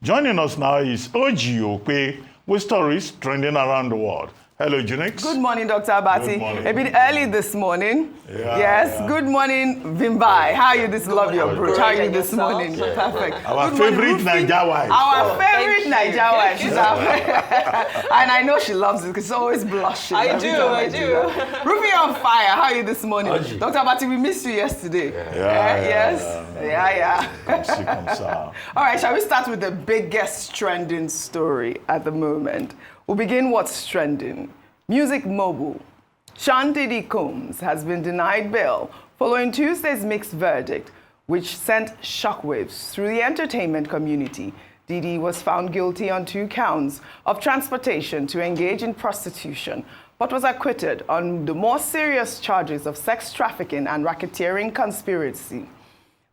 Joining us now is OjyOkpe with stories trending around the world. Hello, Junix. Good morning, Dr. Abati. Good morning. A bit early this morning. Yes. Good morning, Vimbai. How are you this lovely approach? How are you this morning? Perfect. Our favorite Naija wife. Our favorite Naija wife. She's and I know she loves it because she's always blushing. I do. Rufy on fire. How are you this morning? Oji. Dr. Abati, we missed you yesterday. Yeah. Come see. All right, shall we start with the biggest trending story at the moment? We'll begin what's trending. Music mogul Sean Diddy Combs has been denied bail following Tuesday's mixed verdict, which sent shockwaves through the entertainment community. Diddy was found guilty on 2 counts of transportation to engage in prostitution, but was acquitted on the more serious charges of sex trafficking and racketeering conspiracy.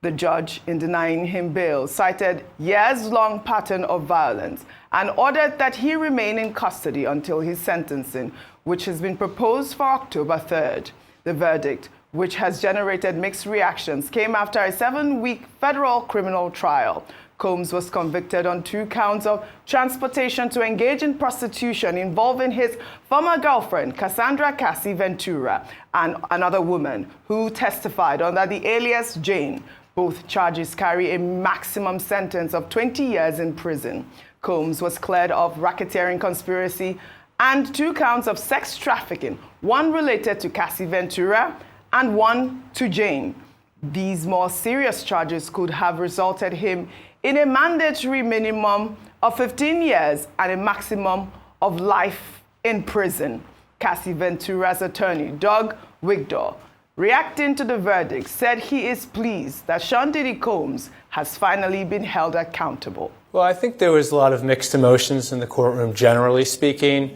The judge, in denying him bail, cited years-long pattern of violence and ordered that he remain in custody until his sentencing, which has been proposed for October 3rd. The verdict, which has generated mixed reactions, came after a 7-week federal criminal trial. Combs was convicted on 2 counts of transportation to engage in prostitution involving his former girlfriend, Cassandra Cassie Ventura, and another woman who testified under the alias Jane. Both charges carry a maximum sentence of 20 years in prison. Combs was cleared of racketeering conspiracy and 2 counts of sex trafficking, 1 related to Cassie Ventura and 1 to Jane. These more serious charges could have resulted him in a mandatory minimum of 15 years and a maximum of life in prison. Cassie Ventura's attorney, Doug Wigdor, reacting to the verdict, said he is pleased that Sean Diddy Combs has finally been held accountable. Well, I think there was a lot of mixed emotions in the courtroom, generally speaking.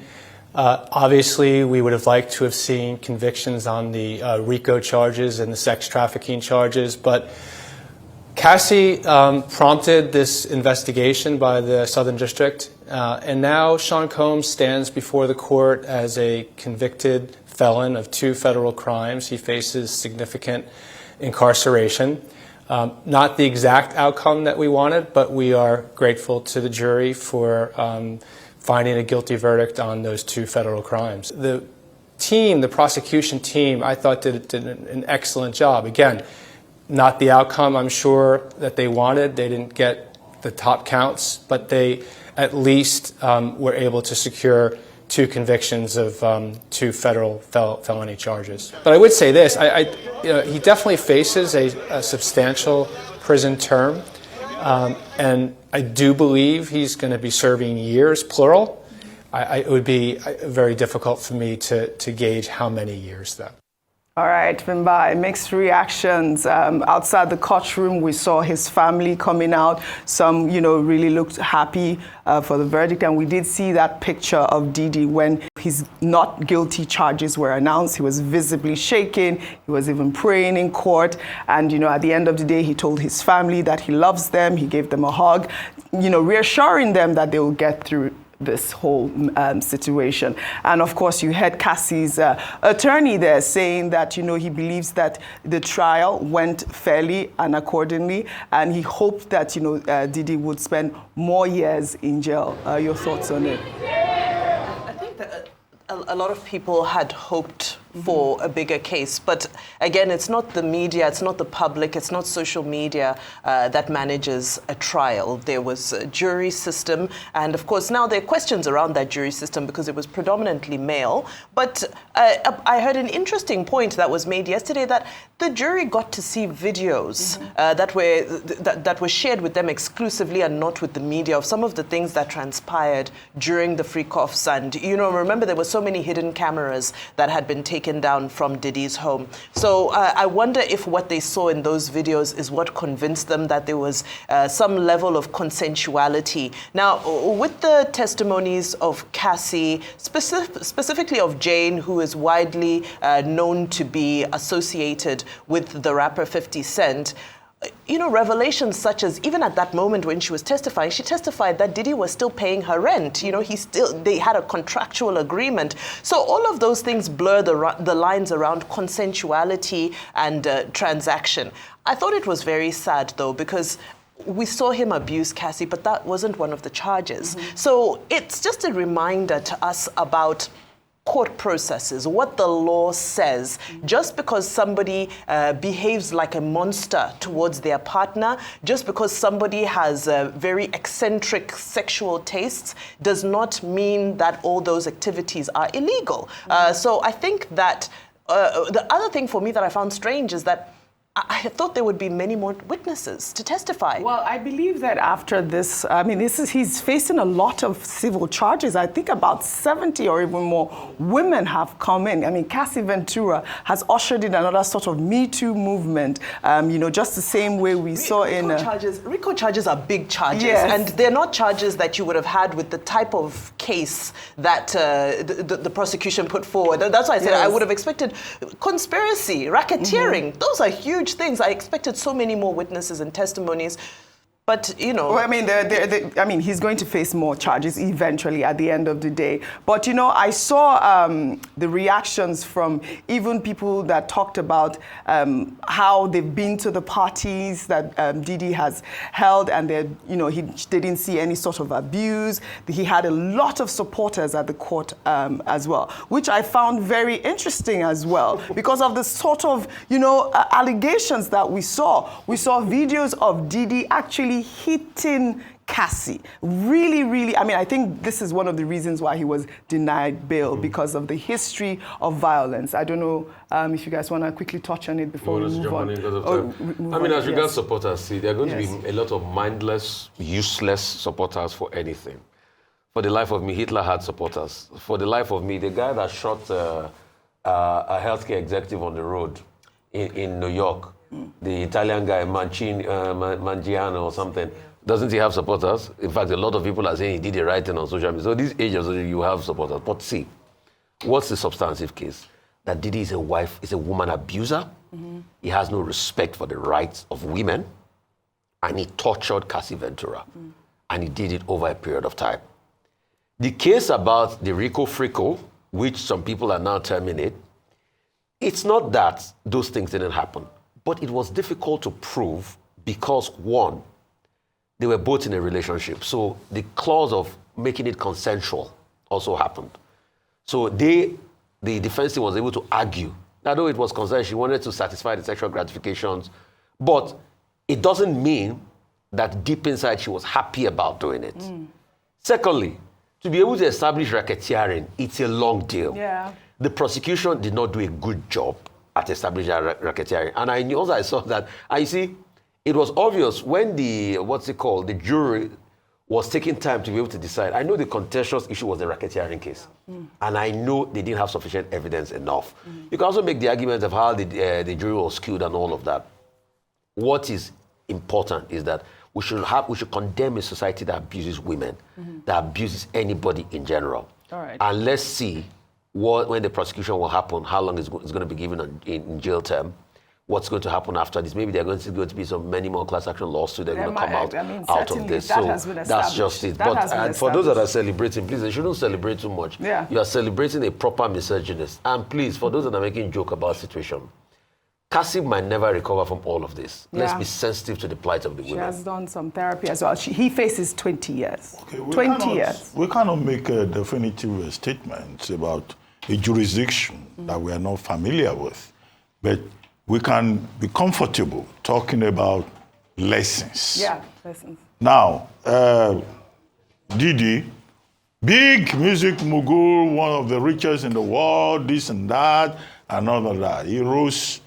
Obviously, we would have liked to have seen convictions on the RICO charges and the sex trafficking charges, but Cassie prompted this investigation by the Southern District, and now Sean Combs stands before the court as a convicted felon of 2 federal crimes. He faces significant incarceration. Not the exact outcome that we wanted, but we are grateful to the jury for finding a guilty verdict on those 2 federal crimes. The team, the prosecution team, I thought did an excellent job. Again, not the outcome I'm sure that they wanted. They didn't get the top counts, but they at least were able to secure 2 convictions of 2 federal felony charges. But I would say this, he definitely faces a substantial prison term, and I do believe he's going to be serving years, plural. It would be very difficult for me to gauge how many years, though. All right, Vimbai, mixed reactions. Outside the courtroom, we saw his family coming out. Some, really looked happy for the verdict. And we did see that picture of Diddy when his not guilty charges were announced. He was visibly shaking. He was even praying in court. And, at the end of the day, he told his family that he loves them. He gave them a hug, reassuring them that they will get through this whole situation. And of course, you heard Cassie's attorney there saying that, he believes that the trial went fairly and accordingly, and he hoped that, Diddy would spend more years in jail. Your thoughts on it? I think that a lot of people had hoped for a bigger case. But again, it's not the media, it's not the public, it's not social media that manages a trial. There was a jury system. And of course, now there are questions around that jury system because it was predominantly male. But I heard an interesting point that was made yesterday that the jury got to see videos that were shared with them exclusively and not with the media of some of the things that transpired during the freak-offs. And, remember there were so many hidden cameras that had been taken down from Diddy's home. So I wonder if what they saw in those videos is what convinced them that there was some level of consensuality. Now, with the testimonies of Cassie, specifically of Jane, who is widely known to be associated with the rapper 50 Cent, revelations such as, even at that moment when she was testifying, she testified that Diddy was still paying her rent. They had a contractual agreement. So all of those things blur the lines around consensuality and transaction. I thought it was very sad, though, because we saw him abuse Cassie, but that wasn't one of the charges. So it's just a reminder to us about court processes, what the law says. Just because somebody behaves like a monster towards their partner, just because somebody has very eccentric sexual tastes, does not mean that all those activities are illegal. So I think that the other thing for me that I found strange is that I thought there would be many more witnesses to testify. Well, I believe that after this, I mean, he's facing a lot of civil charges. I think about 70 or even more women have come in. I mean, Cassie Ventura has ushered in another sort of Me Too movement, you know, just the same way we saw in... RICO charges are big charges, yes. and they're not charges that you would have had with the type of case that the prosecution put forward. That's why I said I would have expected conspiracy, racketeering. Those are huge things. I expected so many more witnesses and testimonies. But, you know... Well, I mean, he's going to face more charges eventually at the end of the day. But, you know, I saw the reactions from even people that talked about how they've been to the parties that Diddy has held, and they didn't see any sort of abuse. He had a lot of supporters at the court as well, which I found very interesting as well, because of the sort of, allegations that we saw. We saw videos of Diddy actually hitting Cassie. Really, I mean, I think this is one of the reasons why he was denied bail, because of the history of violence. I don't know if you guys want to quickly touch on it before we move on. As regards supporters, there are going to be a lot of mindless, useless supporters for anything. For the life of me, Hitler had supporters. For the life of me, the guy that shot a healthcare executive on the road in New York, the Italian guy, Mangiano or something, doesn't he have supporters? In fact, a lot of people are saying he did the right thing on social media. So these ages, you have supporters. But see, what's the substantive case? That Diddy is a woman abuser. He has no respect for the rights of women. And he tortured Cassie Ventura. And he did it over a period of time. The case about the Rico Frico, which some people are now terming it, it's not that those things didn't happen. But it was difficult to prove because, one, they were both in a relationship. So the clause of making it consensual also happened. So the defense team was able to argue that though it was consensual, she wanted to satisfy the sexual gratifications, but it doesn't mean that deep inside she was happy about doing it. Secondly, to be able to establish racketeering, it's a long deal. Yeah. The prosecution did not do a good job at establishing racketeering. And I saw that. I see, it was obvious when the jury was taking time to be able to decide. I know the contentious issue was the racketeering case. And I know they didn't have sufficient evidence enough. You can also make the argument of how the jury was skewed and all of that. What is important is that we should condemn a society that abuses women, that abuses anybody in general. All right. And let's see when the prosecution will happen, how long it's going to be given in jail term, what's going to happen after this. Maybe there are going to be many more class action lawsuits that are going to come out of this. That so has been that's just it. But for those that are celebrating, please, they shouldn't celebrate too much. Yeah. You are celebrating a proper misogynist. And please, for those that are making joke about the situation, Cassie might never recover from all of this. Yeah. Let's be sensitive to the plight of the women. She has done some therapy as well. He faces 20 years. Okay, 20 years. We cannot make a definitive statement about a jurisdiction that we are not familiar with. But we can be comfortable talking about lessons. Yeah, lessons. Now, Diddy, big music mogul, one of the richest in the world, this and that, and all of that. He rose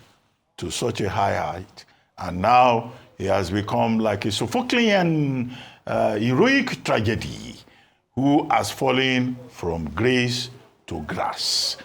to such a high height, and now he has become like a Sophoclean heroic tragedy who has fallen from grace to grass.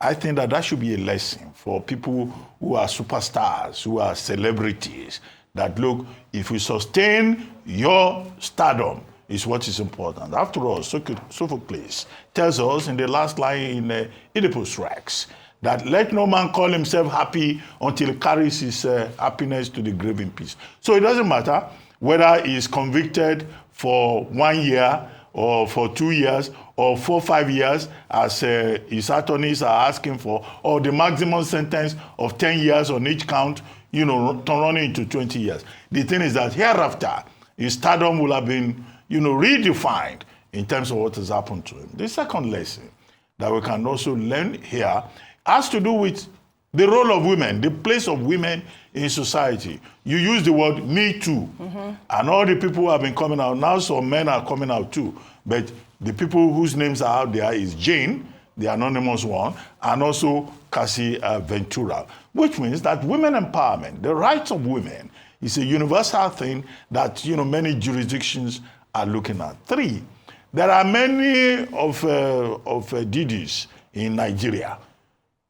I think that should be a lesson for people who are superstars, who are celebrities, that look, if you sustain your stardom, is what is important. After all, Sophocles tells us in the last line in Oedipus Rex, that let no man call himself happy until he carries his happiness to the grave in peace. So it doesn't matter whether he's convicted for 1 year or for 2 years or 4 or 5 years, as his attorneys are asking for, or the maximum sentence of 10 years on each count. running into 20 years. The thing is that hereafter, his stardom will have been, redefined in terms of what has happened to him. The second lesson that we can also learn here has to do with the role of women, the place of women in society. You use the word Me Too, and all the people who have been coming out, now some men are coming out too, but the people whose names are out there is Jane, the anonymous one, and also Cassie Ventura, which means that women empowerment, the rights of women, is a universal thing that many jurisdictions are looking at. 3, there are many of DDs in Nigeria.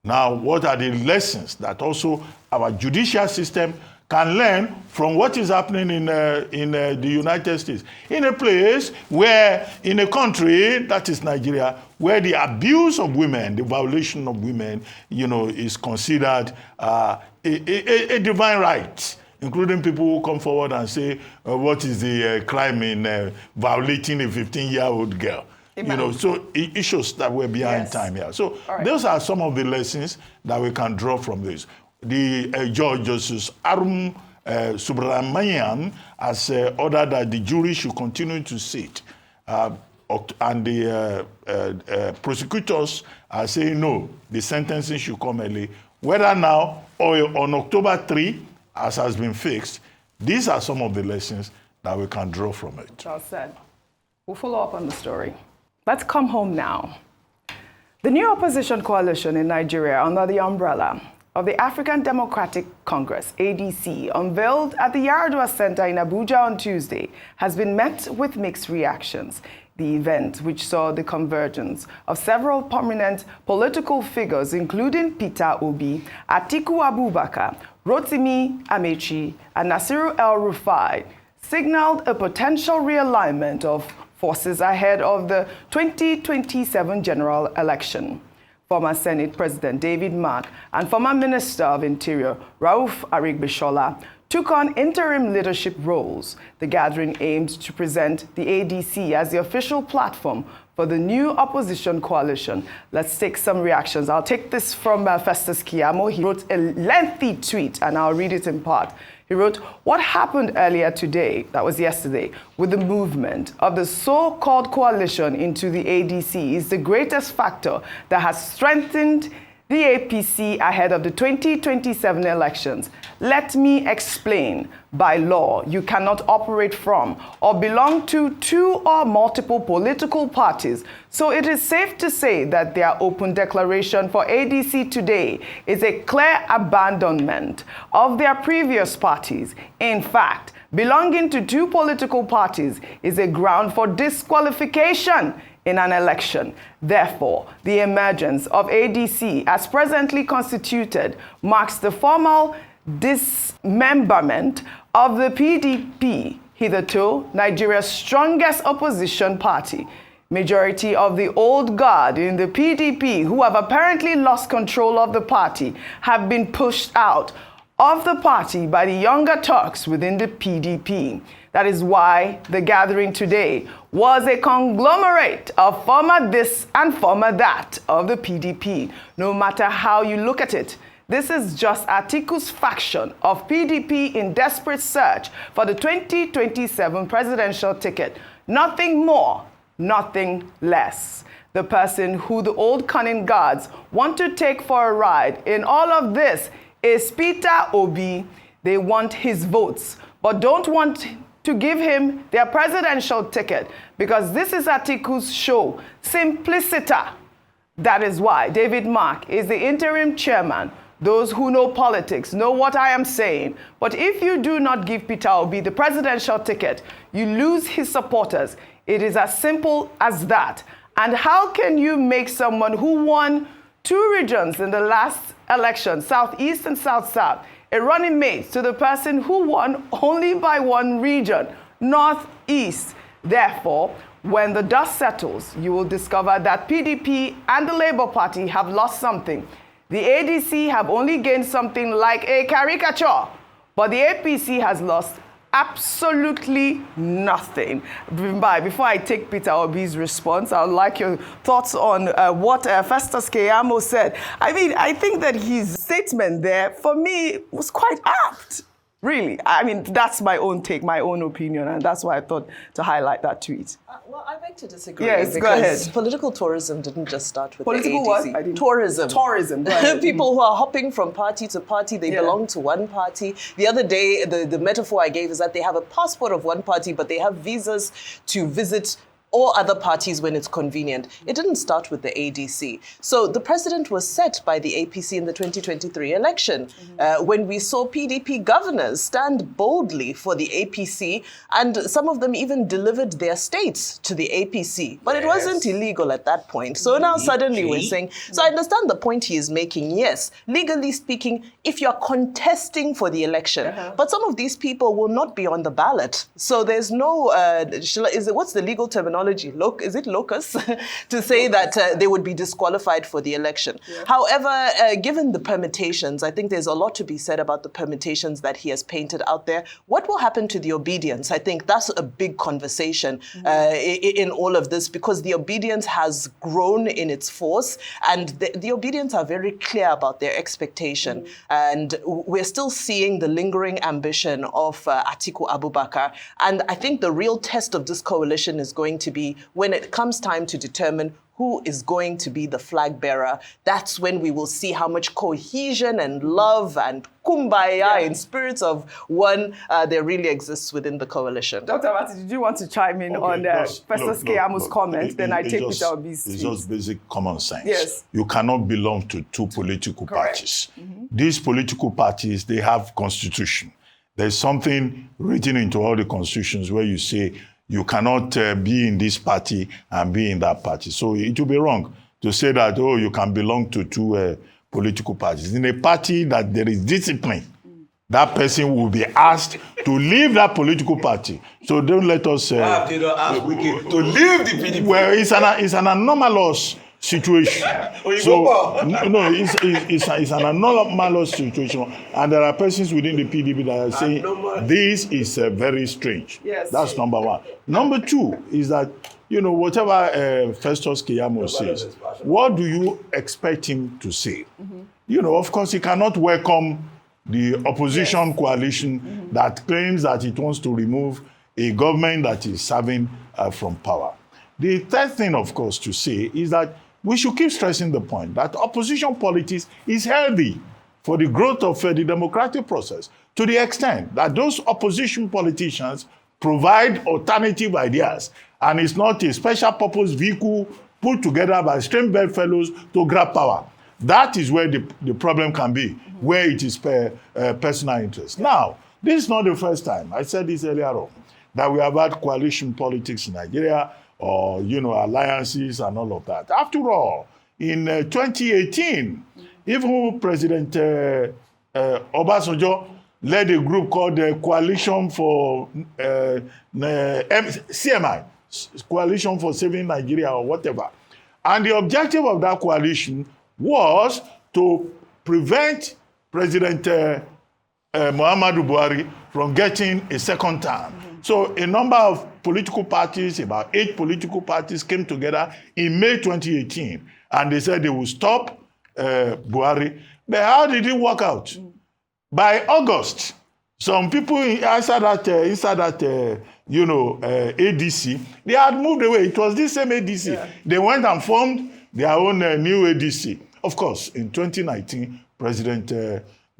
Now, what are the lessons that also our judicial system can learn from what is happening in the United States? In a place where, in a country that is Nigeria, where the abuse of women, the violation of women, is considered a divine right, including people who come forward and say, what is the crime in violating a 15-year-old girl? So it shows that we're behind time here. So those are some of the lessons that we can draw from this. The Judge Justice Arum Subramanian has ordered that the jury should continue to sit. And the prosecutors are saying no, the sentencing should come early. Whether now or on October 3, as has been fixed, these are some of the lessons that we can draw from it. Well said. We'll follow up on the story. Let's come home now. The new opposition coalition in Nigeria under the umbrella of the African Democratic Congress, ADC, unveiled at the Yaradua Center in Abuja on Tuesday, has been met with mixed reactions. The event, which saw the convergence of several prominent political figures, including Peter Obi, Atiku Abubakar, Rotimi Amaechi, and Nasir El-Rufai, signaled a potential realignment of forces ahead of the 2027 general election. Former Senate President David Mark and former Minister of Interior Rauf Aregbesola took on interim leadership roles. The gathering aimed to present the ADC as the official platform for the new opposition coalition. Let's take some reactions. I'll take this from Festus Keyamo. He wrote a lengthy tweet, and I'll read it in part. He wrote, "What happened earlier today, that was yesterday, with the movement of the so-called coalition into the ADC is the greatest factor that has strengthened the APC ahead of the 2027 elections. Let me explain. By law, you cannot operate from or belong to two or multiple political parties. So it is safe to say that their open declaration for ADC today is a clear abandonment of their previous parties. In fact, belonging to two political parties is a ground for disqualification in an election. Therefore, the emergence of ADC as presently constituted marks the formal dismemberment of the PDP, hitherto Nigeria's strongest opposition party. Majority of the old guard in the PDP, who have apparently lost control of the party, have been pushed out of the party by the younger Turks within the PDP. That is why the gathering today was a conglomerate of former this and former that of the PDP. No matter how you look at it, this is just Atiku's faction of PDP in desperate search for the 2027 presidential ticket. Nothing more, nothing less. The person who the old cunning guards want to take for a ride in all of this is Peter Obi. They want his votes, but don't want to give him their presidential ticket because this is Atiku's show, Simplicita. That is why David Mark is the interim chairman. Those who know politics know what I am saying. But if you do not give Peter Obi the presidential ticket, you lose his supporters. It is as simple as that. And how can you make someone who won 2 regions in the last election, Southeast and South-South, a running mate to the person who won only by 1 region, Northeast? Therefore, when the dust settles, you will discover that PDP and the Labour Party have lost something. The ADC have only gained something like a caricature, but the APC has lost absolutely nothing. Before I take Peter Obi's response, I would like your thoughts on what Festus Keyamo said. I mean, I think that his statement there, for me, was quite apt. Really. I mean, that's my own take, my own opinion, and that's why I thought to highlight that tweet. Well, I beg to disagree. Yes, go ahead. Political tourism didn't just start with Political the ADC. what? Tourism. Tourism. Go ahead. People who are hopping from party to party, they belong to one party. The other day, the metaphor I gave is that they have a passport of one party, but they have visas to visit or other parties when it's convenient. It didn't start with the ADC. So the precedent was set by the APC in the 2023 election when we saw PDP governors stand boldly for the APC, and some of them even delivered their states to the APC. But it wasn't illegal at that point. So now suddenly we're saying, so I understand the point he is making. Yes, legally speaking, if you're contesting for the election, but some of these people will not be on the ballot. So there's no, what's the legal terminology? Is it locus to say that they would be disqualified for the election? However, given the permutations, I think there's a lot to be said about the permutations that he has painted out there. What will happen to the obedience? I think that's a big conversation in all of this, because the obedience has grown in its force, and the obedience are very clear about their expectation. And we're still seeing the lingering ambition of Atiku Abubakar. And I think the real test of this coalition is going to be when it comes time to determine who is going to be the flag bearer. That's when we will see how much cohesion and love and kumbaya and spirits of one there really exists within the coalition. Dr. Martin, did you want to chime in on Festus Keyamo's comment? Then I take Peter Obi's. It's just basic common sense. Yes. You cannot belong to two political parties. These political parties, they have constitution. There's something written into all the constitutions where you say you cannot be in this party and be in that party. So it would be wrong to say that, oh, you can belong to two political parties. In a party that there is discipline, that person will be asked to leave that political party. So don't let us... to leave the PDP. Well, it's an anomalous situation. It's an anomalous situation. And there are persons within the PDP that are saying this is very strange. Yes. That's number one. Number two is that, whatever Festus Keyamo says, what do you expect him to say? Of course, he cannot welcome the opposition coalition that claims that it wants to remove a government that is serving from power. The third thing, of course, to say is that we should keep stressing the point that opposition politics is healthy for the growth of the democratic process, to the extent that those opposition politicians provide alternative ideas, and it's not a special purpose vehicle put together by strange bedfellows to grab power. That is where the problem can be, where it is personal interest. Now, this is not the first time, I said this earlier on, that we have had coalition politics in Nigeria, or, alliances and all of that. After all, in 2018, even President Obasanjo led a group called the Coalition for CMI, Coalition for Saving Nigeria or whatever. And the objective of that coalition was to prevent President Muhammadu Buhari from getting a second term. So a number of political parties, about 8 political parties, came together in May 2018, and they said they would stop Buhari. But how did it work out? By August, some people inside that ADC, they had moved away. It was this same ADC. Yeah. They went and formed their own new ADC. Of course, in 2019, President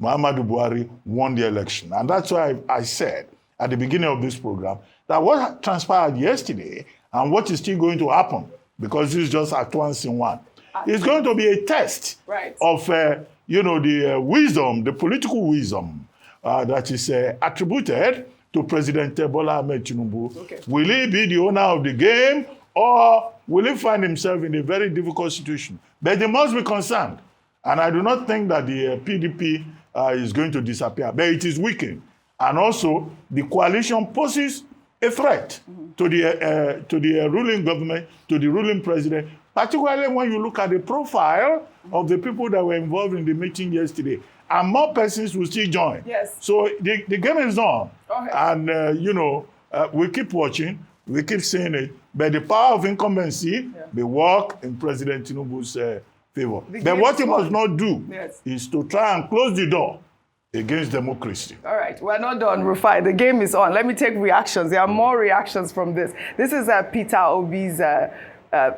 Muhammadu Buhari won the election. And that's why I said at the beginning of this program that what transpired yesterday and what is still going to happen, because this is just at once in one, is going to be a test of the wisdom, the political wisdom that is attributed to President Bola Ahmed Tinubu. Okay. Will he be the owner of the game, or will he find himself in a very difficult situation? But they must be concerned. And I do not think that the PDP is going to disappear, but it is weakened. And also, the coalition poses a threat to the ruling government, to the ruling president, particularly when you look at the profile of the people that were involved in the meeting yesterday. and more persons will still join. Yes. So the game is on. Okay. And, we keep watching, we keep seeing it, but the power of incumbency, they work in President Tinubu's favor. But what he must not do is to try and close the door against democracy. All right, we're not done, Rufai. The game is on. Let me take reactions. There are more reactions from this. This is Peter Obi's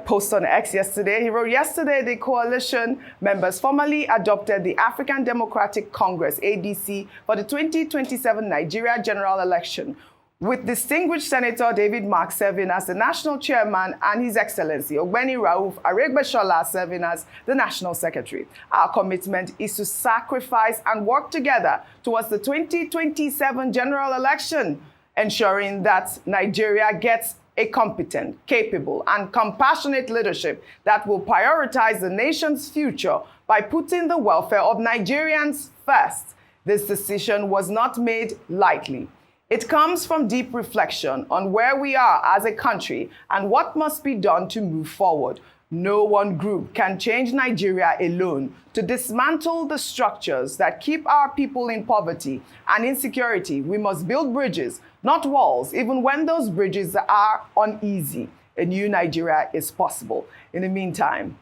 post on X yesterday. He wrote, yesterday, the coalition members formally adopted the African Democratic Congress, ADC, for the 2027 Nigeria general election, with distinguished Senator David Mark serving as the national chairman and His Excellency Ogbeni Rauf Aregbesola serving as the national secretary. Our commitment is to sacrifice and work together towards the 2027 general election, ensuring that Nigeria gets a competent, capable, and compassionate leadership that will prioritize the nation's future by putting the welfare of Nigerians first. This decision was not made lightly. It comes from deep reflection on where we are as a country and what must be done to move forward. No one group can change Nigeria alone. To dismantle the structures that keep our people in poverty and insecurity, we must build bridges, not walls, even when those bridges are uneasy. A new Nigeria is possible. In the meantime,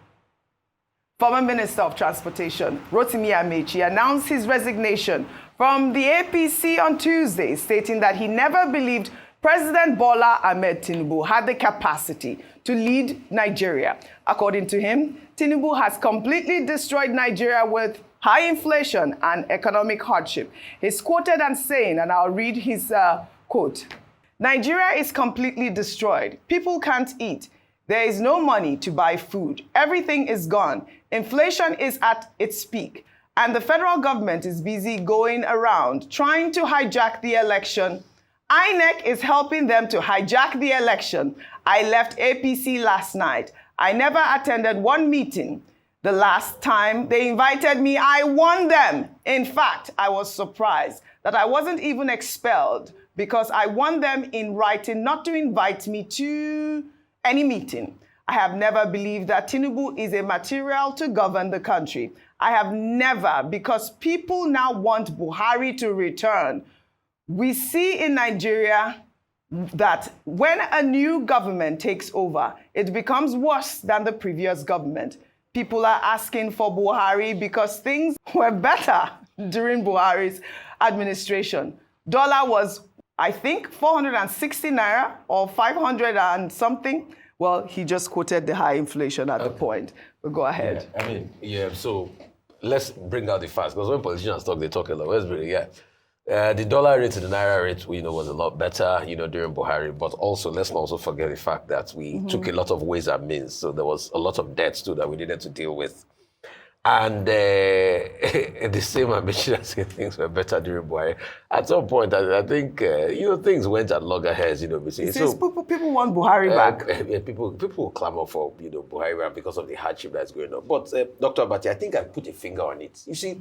former Minister of Transportation, Rotimi Amaechi, announced his resignation from the APC on Tuesday, stating that he never believed President Bola Ahmed Tinubu had the capacity to lead Nigeria. According to him, Tinubu has completely destroyed Nigeria with high inflation and economic hardship. He's quoted as saying, and I'll read his quote, "Nigeria is completely destroyed. People can't eat. There is no money to buy food. Everything is gone. Inflation is at its peak. And the federal government is busy going around trying to hijack the election. INEC is helping them to hijack the election. I left APC last night. I never attended one meeting. The last time they invited me, I won them. In fact, I was surprised that I wasn't even expelled because I won them in writing not to invite me to any meeting. I have never believed that Tinubu is a material to govern the country. I have never, because people now want Buhari to return. We see in Nigeria that when a new government takes over, it becomes worse than the previous government. People are asking for Buhari because things were better during Buhari's administration. Dollar was, I think, 460 naira or 500 and something. Well, he just quoted the high inflation at the point. But go ahead. Yeah, so let's bring out the facts. Because when politicians talk, they talk a lot. Let's bring it, the dollar rate to the naira rate, was a lot better, during Buhari. But also, let's not also forget the fact that we took a lot of ways and means. So there was a lot of debts too that we needed to deal with. And the same ambition as things were better during Buhari. At some point, I think, things went at loggerheads, So people want Buhari back. People clamor for, Buhari back because of the hardship that's going on. But, Dr. Abati, I think I put a finger on it. You see,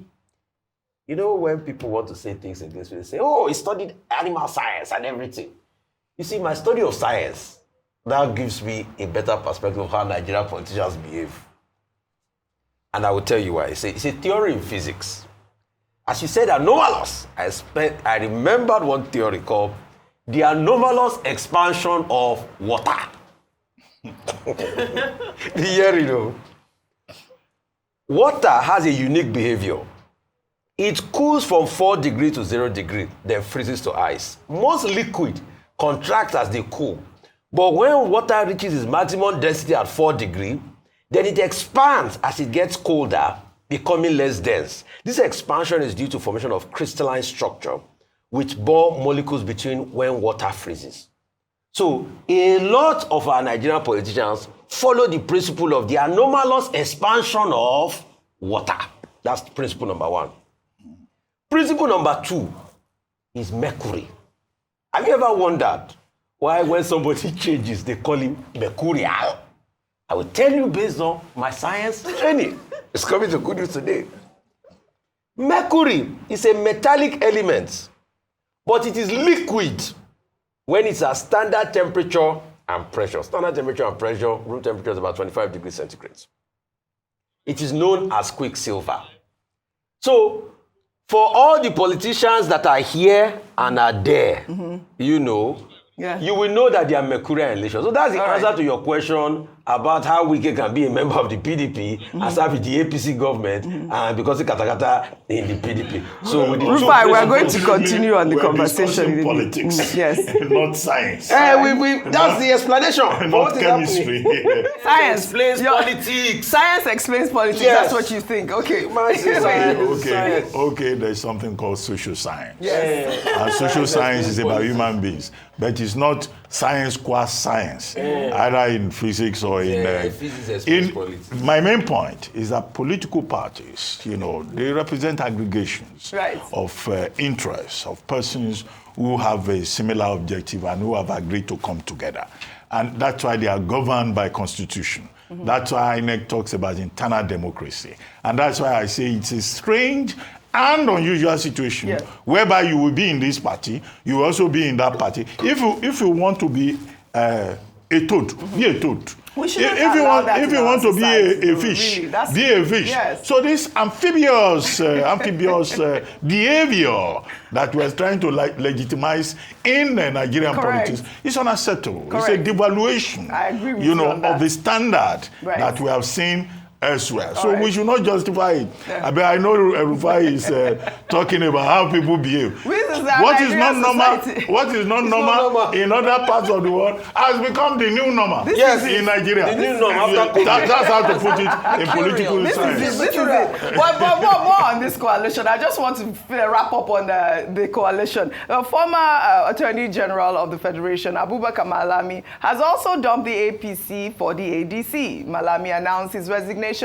when people want to say things in this way, they say, oh, he studied animal science and everything. You see, my study of science, that gives me a better perspective of how Nigerian politicians behave. And I will tell you why. It's a theory in physics. As you said, anomalous. I remembered one theory called the anomalous expansion of water. Water has a unique behavior. It cools from 4 degrees to 0 degrees, then freezes to ice. Most liquid contracts as they cool. But when water reaches its maximum density at 4 degrees, then it expands as it gets colder, becoming less dense. This expansion is due to formation of crystalline structure, which bore molecules between when water freezes. So a lot of our Nigerian politicians follow the principle of the anomalous expansion of water. That's principle number 1. Principle number 2 is mercury. Have you ever wondered why when somebody changes, they call him mercurial? I will tell you based on my science training. It's coming to good news today. Mercury is a metallic element, but it is liquid when it's at standard temperature and pressure. Standard temperature and pressure, room temperature is about 25 degrees centigrade. It is known as quicksilver. So For all the politicians that are here and are there, you know, you will know that they are Mercurial elections. So that's the answer to your question about how Wike can be a member of the PDP and serve with the APC government and because of katakata in the PDP. So with the Rufai, we're going to continue on the conversation. Politics, yes, not science. That's the explanation. Not chemistry. Science explains politics. Science explains politics. Yes. That's what you think. Okay. Okay, there's something called social science. Yes. And social science is about human beings, but it's not science qua science, either in physics or in my main point is that political parties, you know, they represent aggregations of interests of persons who have a similar objective and who have agreed to come together. And that's why they are governed by constitution. That's why INEC talks about internal democracy. And that's why I say it's a strange and unusual situation whereby you will be in this party, you will also be in that party. If you want to be a toad, be a toad. If you want to be a fish, really, be a fish. Yes. So this amphibious behavior that we're trying to legitimize in Nigerian politics is unacceptable. It's a devaluation, of the standard that we have seen elsewhere. So we should not justify it. I know Rufai is talking about how people behave. What is not normal in other parts of the world has become the new normal in Nigeria. The new normal that's how to put it in political science. This is it. But more on this coalition. I just want to wrap up on the coalition. Former Attorney General of the Federation, Abubakar Malami, has also dumped the APC for the ADC. Malami announced his resignation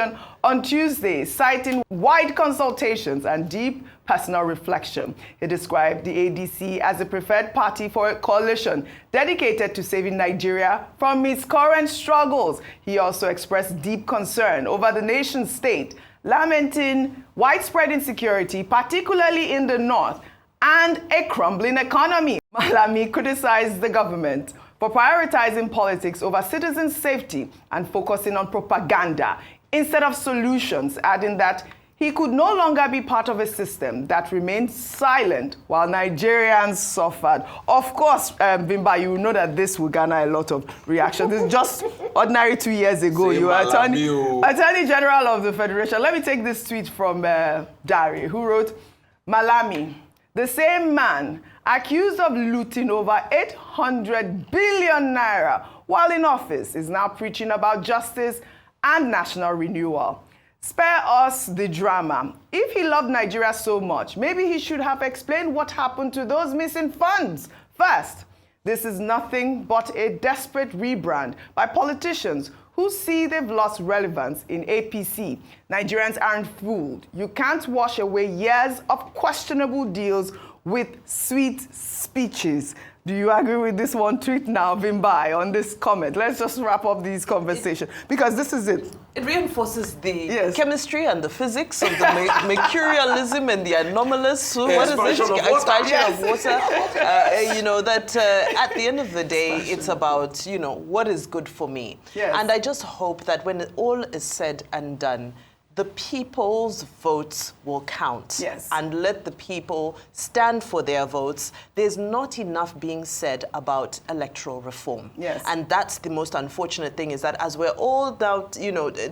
on Tuesday, citing wide consultations and deep personal reflection. He described the ADC as a preferred party for a coalition dedicated to saving Nigeria from its current struggles. He also expressed deep concern over the nation's state, lamenting widespread insecurity, particularly in the north, and a crumbling economy. Malami criticized the government for prioritizing politics over citizens' safety and focusing on propaganda instead of solutions, adding that he could no longer be part of a system that remained silent while Nigerians suffered. Of course, Bimba, you know that this will garner a lot of reaction. This is just ordinary 2 years ago. You were Attorney General of the Federation. Let me take this tweet from Dari, who wrote, Malami, the same man accused of looting over 800 billion naira while in office is now preaching about justice and national renewal. Spare us the drama. If he loved Nigeria so much, maybe he should have explained what happened to those missing funds first. This is nothing but a desperate rebrand by politicians who see they've lost relevance in APC. Nigerians aren't fooled. You can't wash away years of questionable deals with sweet speeches. Do you agree with this one tweet now, Vimbai, on this comment? Let's just wrap up these conversations, because this is it. It reinforces the chemistry and the physics of the mercurialism and the anomalous, expansion of water. At the end of the day, it's about, what is good for me. Yes. And I just hope that when all is said and done, the people's votes will count. Yes. And let the people stand for their votes. There's not enough being said about electoral reform. Yes. And that's the most unfortunate thing, is that as we're all now,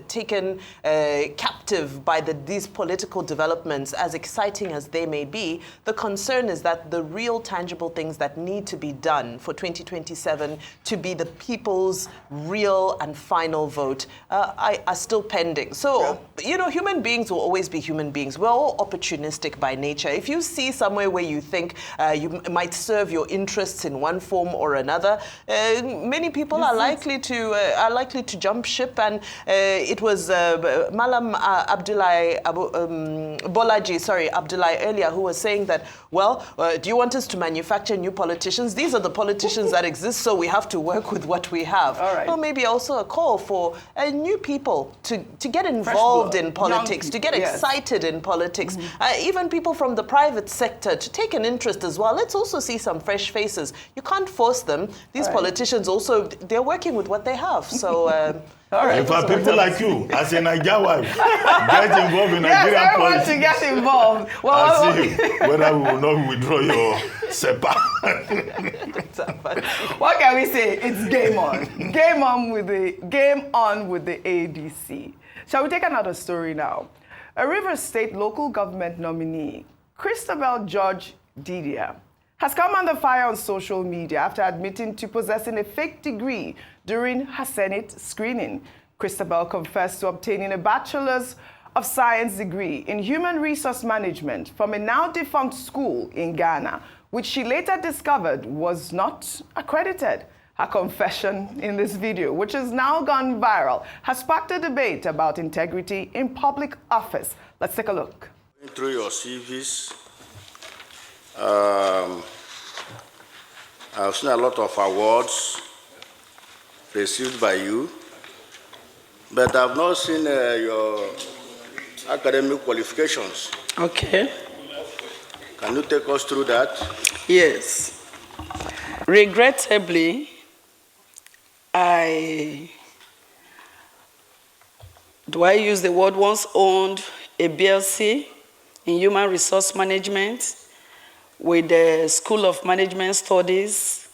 taken captive by these political developments, as exciting as they may be, the concern is that the real tangible things that need to be done for 2027 to be the people's real and final vote are still pending. So, human beings will always be human beings. We're all opportunistic by nature. If you see somewhere where you think you might serve your interests in one form or another, many people are likely to jump ship. And it was Malam Abdullahi earlier who was saying that, do you want us to manufacture new politicians? These are the politicians that exist, so we have to work with what we have. All right. Or maybe also a call for new people to get involved in politics, to get excited in politics. Even people from the private sector to take an interest as well. Let's also see some fresh faces. You can't force them. These politicians also, they're working with what they have. So, all right. If people like you, as a Nigerian wife, get involved in Nigerian politics. To get involved. Well, I'll see whether we will not withdraw your SEPA. What can we say? It's game on. Game on with the ADC. Shall we take another story now? A Rivers State local government nominee, Christabel George-Didia, has come under fire on social media after admitting to possessing a fake degree during her Senate screening. Christabel confessed to obtaining a Bachelor's of Science degree in Human Resource Management from a now-defunct school in Ghana, which she later discovered was not accredited. Her confession in this video, which has now gone viral, has sparked a debate about integrity in public office. Let's take a look. Through your CVs, I've seen a lot of awards received by you, but I've not seen your academic qualifications. Okay. Can you take us through that? Yes. Regrettably, once owned a BLC in Human Resource Management with the School of Management Studies,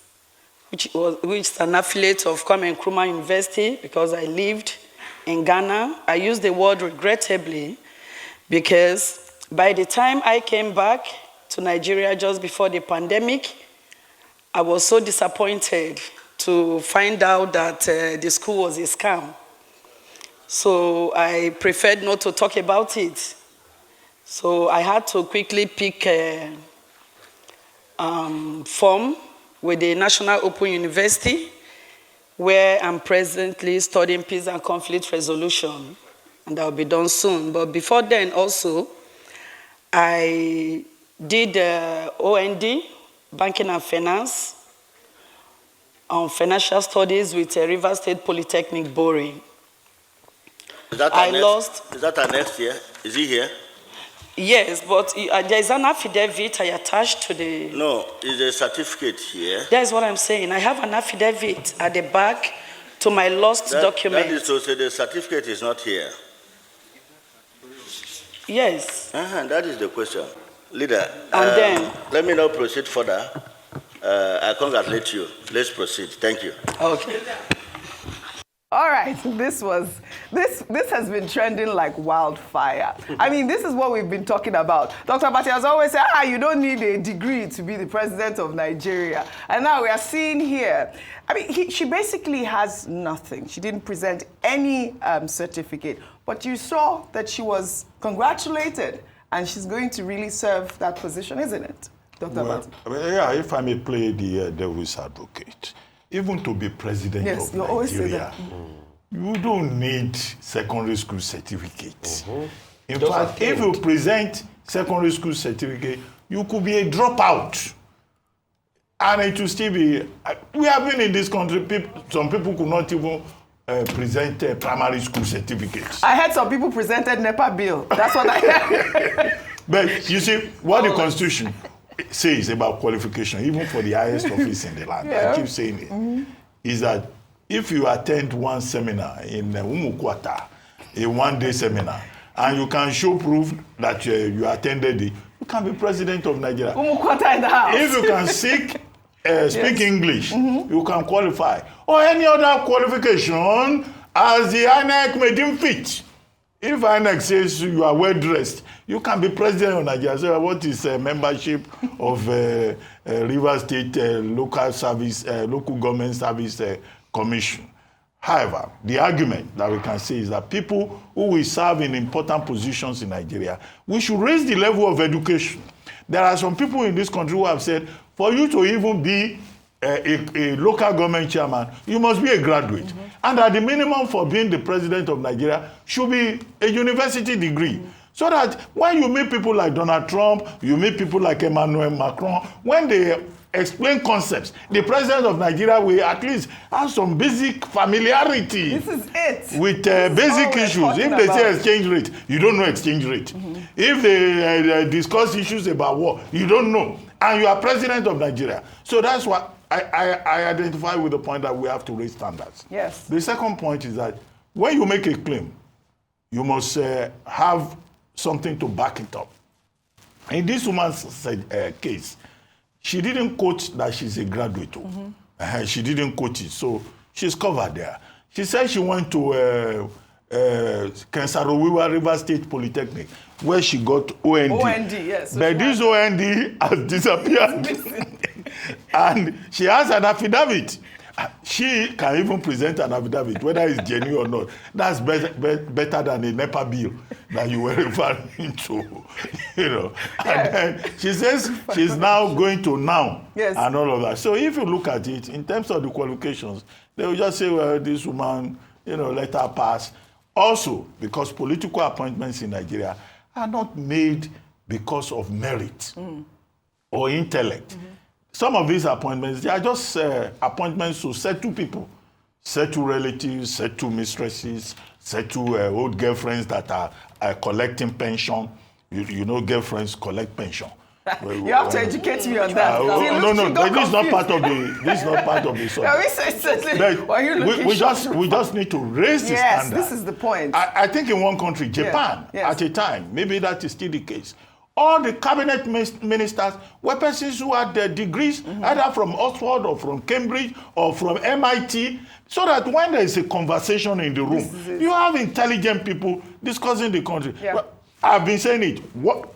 which is an affiliate of Kwame Nkrumah University, because I lived in Ghana. I use the word regrettably because by the time I came back to Nigeria just before the pandemic, I was so disappointed to find out that the school was a scam. So I preferred not to talk about it. So I had to quickly pick a form with the National Open University, where I'm presently studying peace and conflict resolution, and that will be done soon. But before then also, I did OND, Banking and Finance, on financial studies with Rivers State Polytechnic, Boring. Is that our next year? Is he here? Yes, but there is an affidavit I attached to the... No, is a certificate here? That's what I'm saying. I have an affidavit at the back to my lost document. That is to say the certificate is not here? Yes. That is the question. Leader, and then... let me not proceed further. I congratulate you. Let's proceed. Thank you. Okay. All right, this has been trending like wildfire. I mean, this is what we've been talking about. Dr. Abati has always said, you don't need a degree to be the president of Nigeria. And now we are seeing here, I mean, she basically has nothing. She didn't present any certificate, but you saw that she was congratulated, and she's going to really serve that position, isn't it, Dr. Abati? Yeah, if I may play the devil's advocate. Even to be president of Nigeria, you don't need secondary school certificates. In fact, if you present secondary school certificate, you could be a dropout. And it will still be, we have been in this country, some people could not even present primary school certificates. I heard some people presented NEPA bill. That's what I heard. But you see, what the Constitution says about qualification, even for the highest office in the land, I keep saying it, is that if you attend one seminar in Umukwata, a one-day seminar, and you can show proof that you attended it, you can be president of Nigeria. Umukwata in the house. If you can speak English, you can qualify. Or any other qualification as the INEC may deem fit. If INEC says you are well dressed, you can be president of Nigeria. So what is membership of Rivers State Local Government Service Commission? However, the argument that we can say is that people who will serve in important positions in Nigeria, we should raise the level of education. There are some people in this country who have said, for you to even be a local government chairman, you must be a graduate. And at the minimum for being the president of Nigeria should be a university degree. So that when you meet people like Donald Trump, you meet people like Emmanuel Macron, when they explain concepts, the president of Nigeria will at least have some basic familiarity This is it. with basic issues. If they say exchange rate, you don't know exchange rate. If they discuss issues about war, you don't know. And you are president of Nigeria. So that's why I identify with the point that we have to raise standards. Yes. The second point is that when you make a claim, you must have something to back it up. In this woman's case, she didn't quote that she's a graduate. She didn't quote it, so she's covered there. She said she went to Kensarowiwa River State Polytechnic, where she got OND. OND, yes. So but this OND has disappeared. And she has an affidavit. She can even present an affidavit, whether it's genuine or not. That's better than a NEPA bill that you were referring to, you know. And then she says she's now going to now and all of that. So if you look at it, in terms of the qualifications, they will just say, well, this woman, you know, let her pass. Also, because political appointments in Nigeria are not made because of merit or intellect. Some of these appointments, they are just appointments to settle people, settle relatives, settle mistresses, settle old girlfriends that are collecting pension. You know, girlfriends collect pension. You have to educate me on that. This is not part of the. This is not part of the subject. We just need to raise the standard. Yes, this is the point. I think in one country, Japan, at a time, maybe that is still the case. All the cabinet ministers were persons who had their degrees, either from Oxford or from Cambridge or from MIT, so that when there is a conversation in the room, you have intelligent people discussing the country. Yeah. Well, I've been saying it.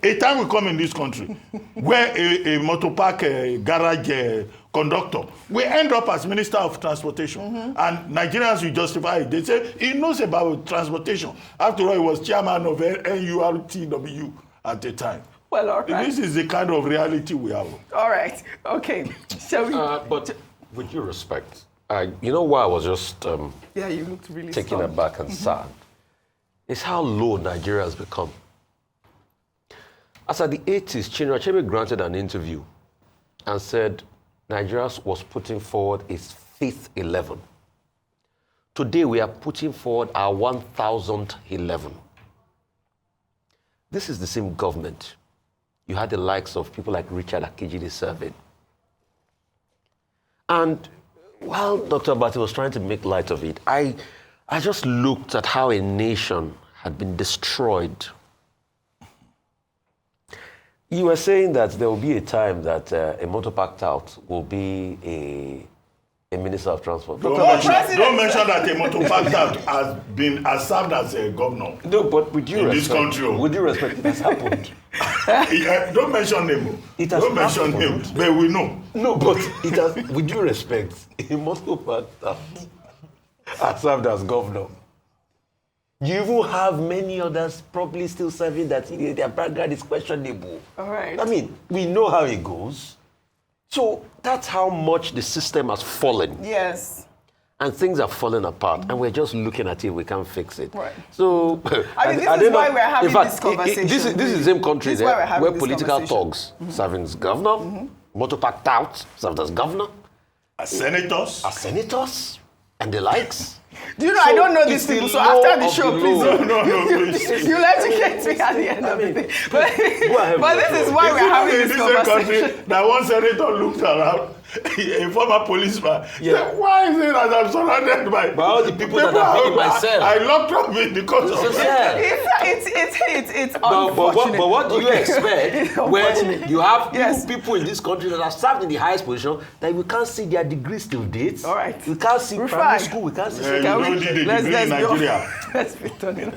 A time will come in this country where a motor park garage conductor will end up as Minister of Transportation. And Nigerians will justify it. They say he knows about transportation. After all, he was chairman of NURTW at the time. Well, all right. This is the kind of reality we have. All right. Okay. Shall we? But with due respect, you know why I was just you looked really taken aback and sad? It's how low Nigeria has become. As at the 80s, Chinua Achebe granted an interview and said Nigeria was putting forward its 5th 11. Today, we are putting forward our 1,000th 11. This is the same government. You had the likes of people like Richard Akejide serving. And while Dr. Abati was trying to make light of it, I just looked at how a nation had been destroyed. You were saying that there will be a time that a motor park tout will be a minister of transport. Don't mention that a motor park tout has served as a governor. No, but with due respect, this country. With due respect, it has happened. Don't mention him. Don't mention him. But we know. No, but it has. With due respect, a motor park tout has served as governor. You even have many others probably still serving that their background is questionable. All right. I mean, we know how it goes. So that's how much the system has fallen. Yes. And things are falling apart, and we're just looking at it, we can't fix it. Right. So, I mean, this is why we're having this conversation. This is the same country there where political thugs serving as governor, motor park touts served as governor, as senators, and the likes. Do you know, I don't know these people, so after the show, please, you'll educate me at the end of the day. But this is why we're having this conversation. That one senator looked around, a former policeman, said, why is it that I'm surrounded by all the people that are being myself? I locked up in the court of It's unfortunate. But what do you expect when you have people in this country that are served in the highest position that we can't see their degrees till date? All right. We can't see primary school, we can't see Let's be turning.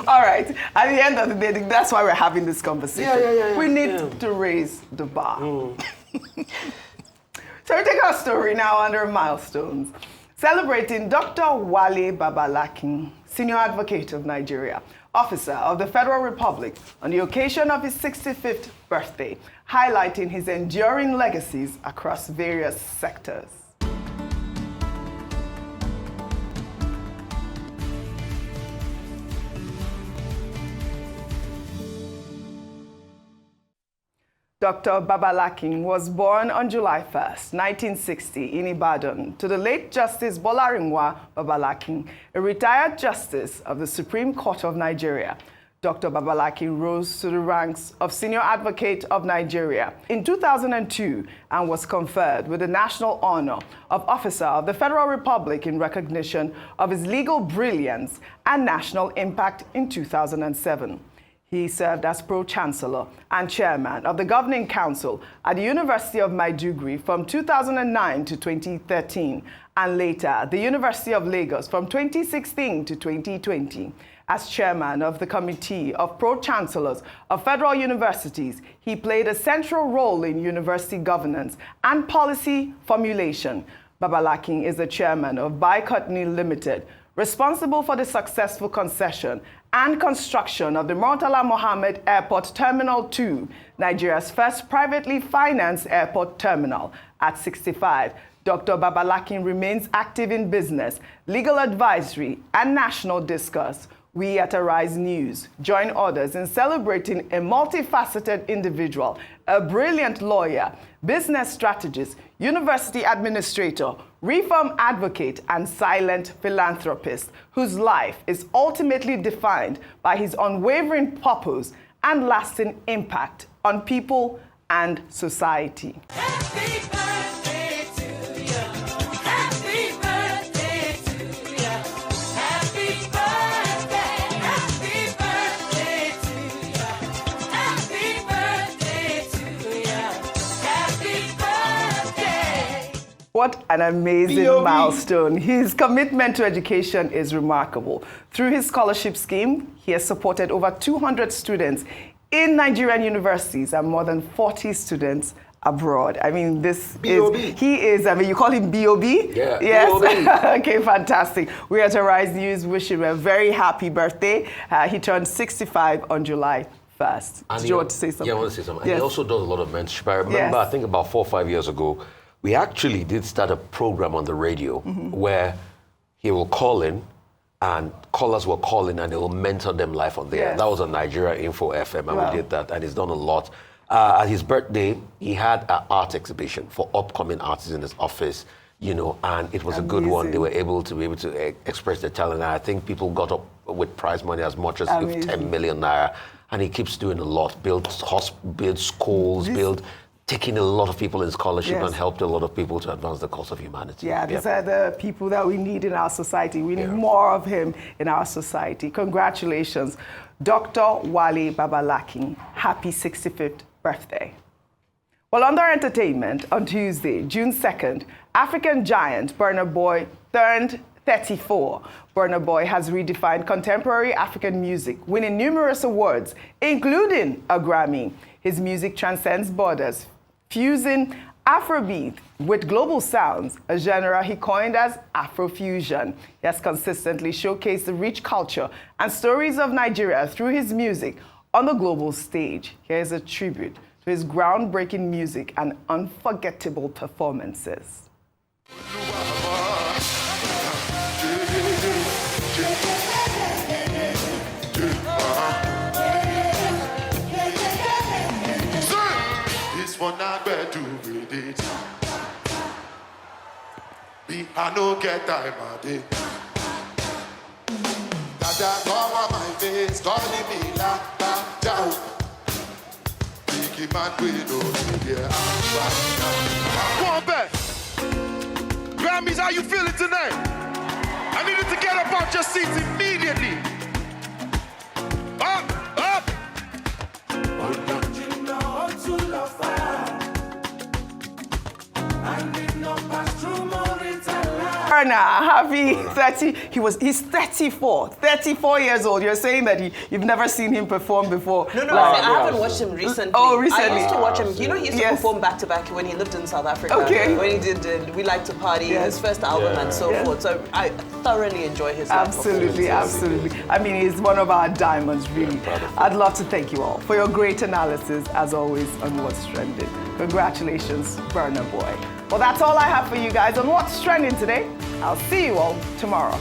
All right. At the end of the day, that's why we're having this conversation. We need to raise the bar. So we take our story now under milestones. Celebrating Dr. Wale Babalakin, Senior Advocate of Nigeria, Officer of the Federal Republic, on the occasion of his 65th birthday, highlighting his enduring legacies across various sectors. Dr. Babalakin was born on July 1st, 1960 in Ibadan to the late Justice Bolarinwa Babalakin, a retired justice of the Supreme Court of Nigeria. Dr. Babalakin rose to the ranks of Senior Advocate of Nigeria in 2002 and was conferred with the national honor of Officer of the Federal Republic in recognition of his legal brilliance and national impact in 2007. He served as Pro-Chancellor and Chairman of the Governing Council at the University of Maiduguri from 2009 to 2013, and later at the University of Lagos from 2016 to 2020. As Chairman of the Committee of Pro-Chancellors of Federal Universities, he played a central role in university governance and policy formulation. Babalakin is the Chairman of Bicotny Limited, responsible for the successful concession and construction of the Murtala Mohammed Airport Terminal 2, Nigeria's first privately financed airport terminal. At 65, Dr. Babalakin remains active in business, legal advisory, and national discourse. We at Arise News join others in celebrating a multifaceted individual, a brilliant lawyer, business strategist, university administrator, reform advocate, and silent philanthropist, whose life is ultimately defined by his unwavering purpose and lasting impact on people and society. Happy birthday to you. Happy birthday to you. Happy birthday. Happy birthday to you. Happy birthday to you. Happy birthday. What an amazing milestone. His commitment to education is remarkable. Through his scholarship scheme, he has supported over 200 students in Nigerian universities and more than 40 students abroad. I mean, you call him B.O.B.? Yeah, yes. B.O.B. Okay, fantastic. We at Arise News wish him a very happy birthday. He turned 65 on July 1st. And Did you want to say something? Yeah, I want to say something. Yes. And he also does a lot of mentorship. I remember, I think about 4 or 5 years ago, we actually did start a program on the radio where he will call in and callers will call in and he will mentor them live on the air. Yes. That was on Nigeria Info FM, and Wow. we did that, and he's done a lot. At his birthday, he had an art exhibition for upcoming artists in his office, you know, and it was a good one. They were able to express their talent. And I think people got up with prize money as much as 10 million naira. And he keeps doing a lot, build schools, taking a lot of people in scholarship and helped a lot of people to advance the cause of humanity. Yeah, these are the people that we need in our society. We need more of him in our society. Congratulations, Dr. Wale Babalakin. Happy 65th birthday. Well, under entertainment, on Tuesday, June 2nd, African giant Burna Boy turned 34. Burna Boy has redefined contemporary African music, winning numerous awards, including a Grammy. His music transcends borders, fusing Afrobeat with global sounds, a genre he coined as Afrofusion. He has consistently showcased the rich culture and stories of Nigeria through his music on the global stage. Here is a tribute to his groundbreaking music and unforgettable performances. For not better to read it. I no get time a day. Dada come on my face, calling me la la down. Biggie man we know yeah. Come on back. Grammys, how you feeling tonight? I need you to get up out your seats immediately. Up. Burna, happy 30. He's 34 years old. You're saying that you've never seen him perform before. No, I haven't watched him recently. Oh, recently. I used to watch him. You know, he used to perform back to back when he lived in South Africa. Okay. When he did We Like to Party, his first album and so forth. So I thoroughly enjoy his live Absolutely. I mean, he's one of our diamonds, really. I'd love to thank you all for your great analysis, as always, on What's Trending. Congratulations, Burna Boy. Well, that's all I have for you guys on What's Trending today. I'll see you all tomorrow.